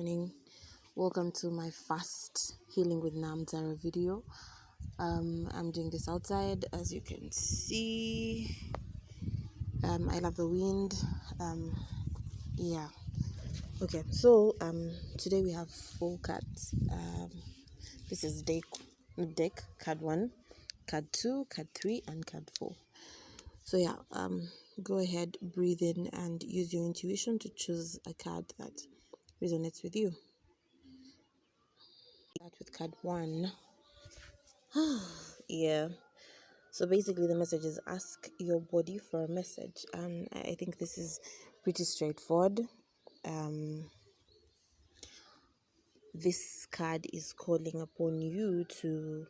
morning. Welcome to my fast healing with Namzara video. I'm doing this outside, as you can see. I love the wind. Yeah. Okay, so today we have 4 cards. This is deck card 1, card 2, card 3, and card 4. So yeah, go ahead, breathe in, and use your intuition to choose a card that resonates with you. Start with card 1. Yeah. So basically, the message is ask your body for a message. I think this is pretty straightforward. This card is calling upon you to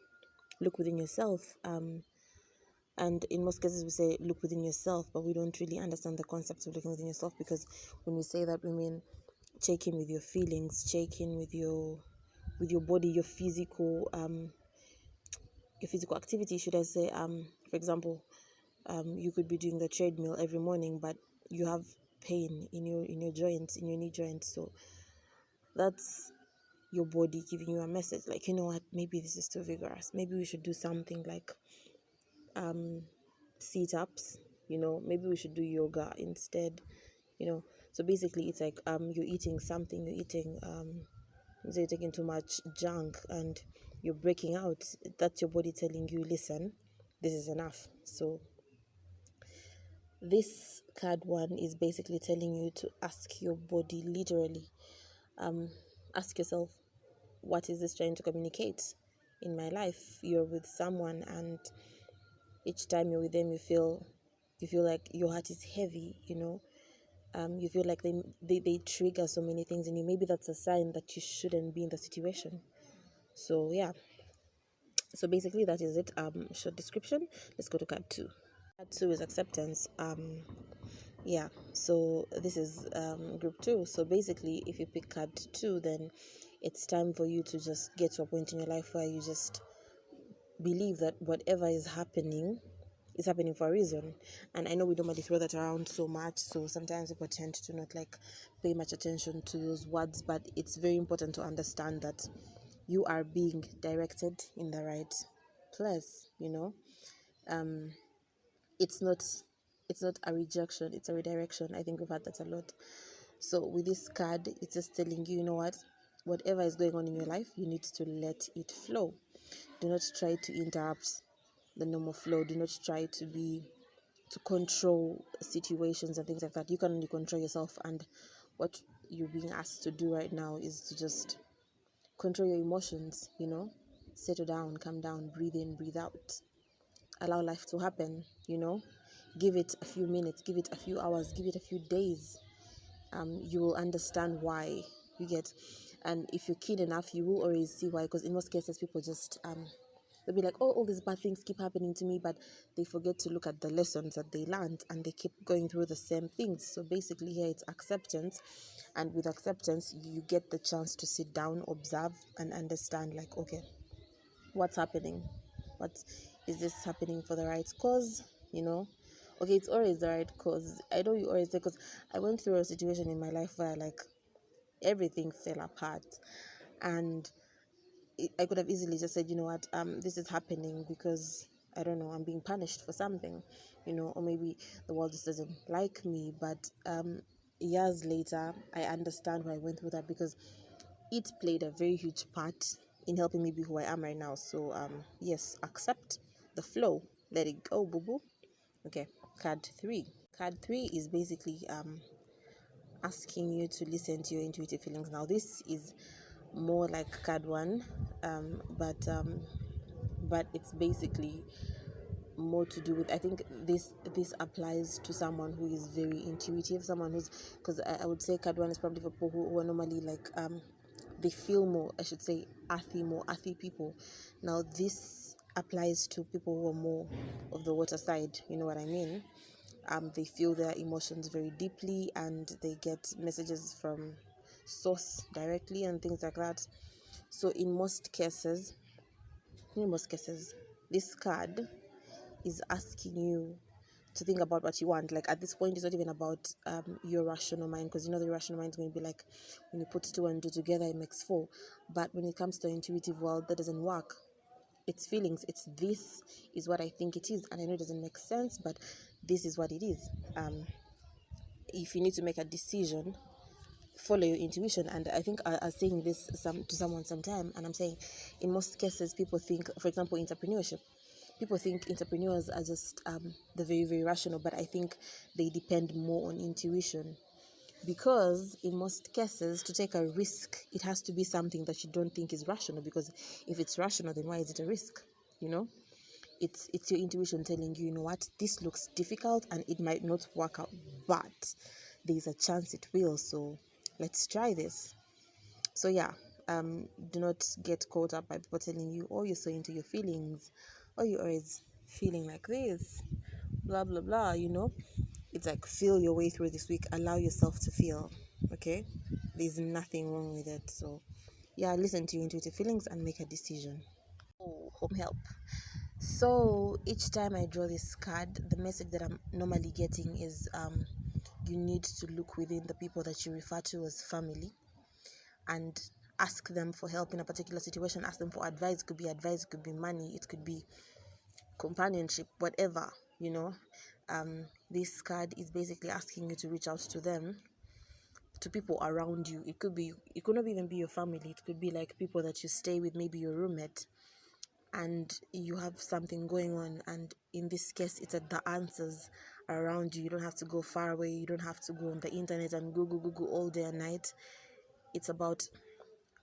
look within yourself. And in most cases, we say look within yourself, but we don't really understand the concept of looking within yourself, because when we say that, we mean check in with your feelings, check in with your body, your physical activity, should I say. For example, you could be doing the treadmill every morning, but you have pain in your joints, in your knee joints. So that's your body giving you a message, like, you know what, maybe this is too vigorous. Maybe we should do something like sit-ups. Maybe we should do yoga instead. So basically, it's like you're eating something. So you're taking too much junk and you're breaking out. That's your body telling you, listen, this is enough. So this card 1 is basically telling you to ask your body, literally. Ask yourself, what is this trying to communicate in my life? You're with someone, and each time you're with them, you feel like your heart is heavy. You feel like they trigger so many things in you. Maybe that's a sign that you shouldn't be in the situation. So yeah. So basically, that is it. Short description. Let's go to card 2. Card 2 is acceptance. Yeah, so this is group 2. So basically, if you pick card 2, then it's time for you to just get to a point in your life where you just believe that whatever is happening for a reason. And I know we don't really throw that around so much, so sometimes people tend to not pay much attention to those words, but it's very important to understand that you are being directed in the right place. It's not a rejection, it's a redirection. I think we've had that a lot. So with this card, it's just telling you, you know what, whatever is going on in your life, you need to let it flow. Do not try to interrupt the normal flow. Do not try to control situations and things like that. You can only control yourself, and what you're being asked to do right now is to just control your emotions. Settle down, calm down, breathe in, breathe out, allow life to happen. Give it a few minutes, give it a few hours, give it a few days. You will understand why. You get. And if you're keen enough, you will always see why, because in most cases, people just they'll be like, oh, all these bad things keep happening to me, but they forget to look at the lessons that they learned, and they keep going through the same things. So basically, here it's acceptance, and with acceptance, you get the chance to sit down, observe, and understand, like, okay, what's happening? What is this happening for the right cause? Okay, it's always the right cause. I know you always say, because I went through a situation in my life where everything fell apart, and I could have easily just said, you know what, this is happening because, I don't know, I'm being punished for something, or maybe the world just doesn't like me. But years later, I understand why I went through that, because it played a very huge part in helping me be who I am right now. So yes, accept the flow, let it go, boo boo. Okay, card 3. Card 3 is basically asking you to listen to your intuitive feelings. Now, this is more like card 1, but it's basically more to do with, I think this applies to someone who is very intuitive, someone who's, because I would say card 1 is probably for people who are normally they feel more, I should say, earthy people. Now, this applies to people who are more of the water side. You know what I mean? They feel their emotions very deeply, and they get messages from source directly and things like that. So in most cases, this card is asking you to think about what you want. Like at this point, it's not even about your rational mind, because the rational mind is going to be like, when you put two and two together, it makes four. But when it comes to the intuitive world, that doesn't work. It's feelings. It's this is what I think it is, and I know it doesn't make sense, but this is what it is. If you need to make a decision, follow your intuition. And I think I was saying this to someone sometime, and I'm saying, in most cases, people think, for example, entrepreneurship, people think entrepreneurs are just the very, very rational, but I think they depend more on intuition, because in most cases, to take a risk, it has to be something that you don't think is rational, because if it's rational, then why is it a risk? It's your intuition telling you, what, this looks difficult and it might not work out, but there's a chance it will, so let's try this. So yeah, do not get caught up by people telling you, oh, you're so into your feelings, oh, you're always feeling like this, blah blah blah. It's like, feel your way through this week, allow yourself to feel. Okay, there's nothing wrong with it. So yeah, listen to your intuitive feelings and make a decision. Oh, home help. So each time I draw this card, the message that I'm normally getting is you need to look within the people that you refer to as family and ask them for help in a particular situation. Ask them for advice. It could be advice, it could be money, it could be companionship, whatever. This card is basically asking you to reach out to them, to people around you. It could not even be your family. It could be like people that you stay with, maybe your roommate, and you have something going on, and in this case, it's at the answers around you. You don't have to go far away. You don't have to go on the internet and Google all day and night. It's about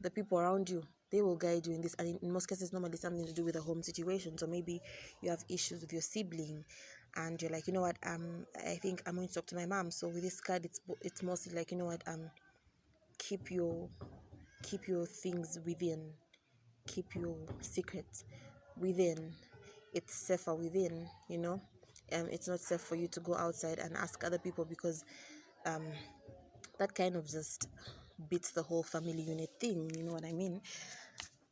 the people around you. They will guide you in this, and in most cases, normally something to do with a home situation. So maybe you have issues with your sibling, and you're like, what, I think I'm going to talk to my mom. So with this card, it's mostly like, what, keep your things within, keep your secrets within. It's safer within. It's not safe for you to go outside and ask other people, because that kind of just beats the whole family unit thing. You know what I mean?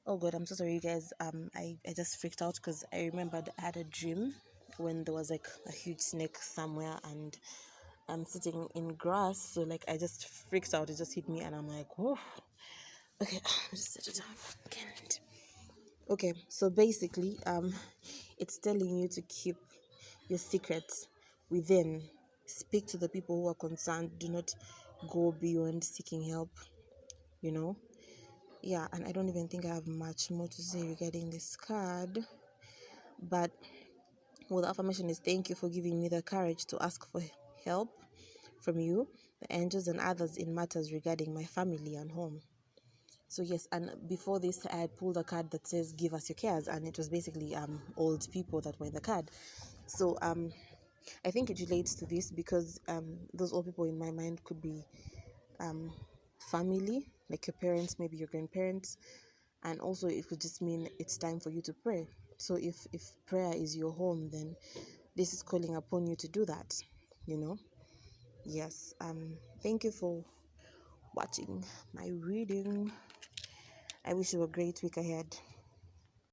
Oh god, I'm so sorry, you guys. I just freaked out because I remembered I had a dream when there was like a huge snake somewhere, and I'm sitting in grass, so like I just freaked out. It just hit me, and I'm like, whoa. Okay, just set it down again. Okay, so basically, it's telling you to keep your secrets within. Speak to the people who are concerned. Do not go beyond seeking help. Yeah, and I don't even think I have much more to say regarding this card. But the affirmation is, thank you for giving me the courage to ask for help from you, the angels, and others in matters regarding my family and home. So yes, and before this, I pulled a card that says, give us your cares, and it was basically old people that were in the card. So I think it relates to this, because those old people in my mind could be family, like your parents, maybe your grandparents, and also it could just mean it's time for you to pray. So if prayer is your home, then this is calling upon you to do that. Yes. Thank you for watching my reading. I wish you a great week ahead.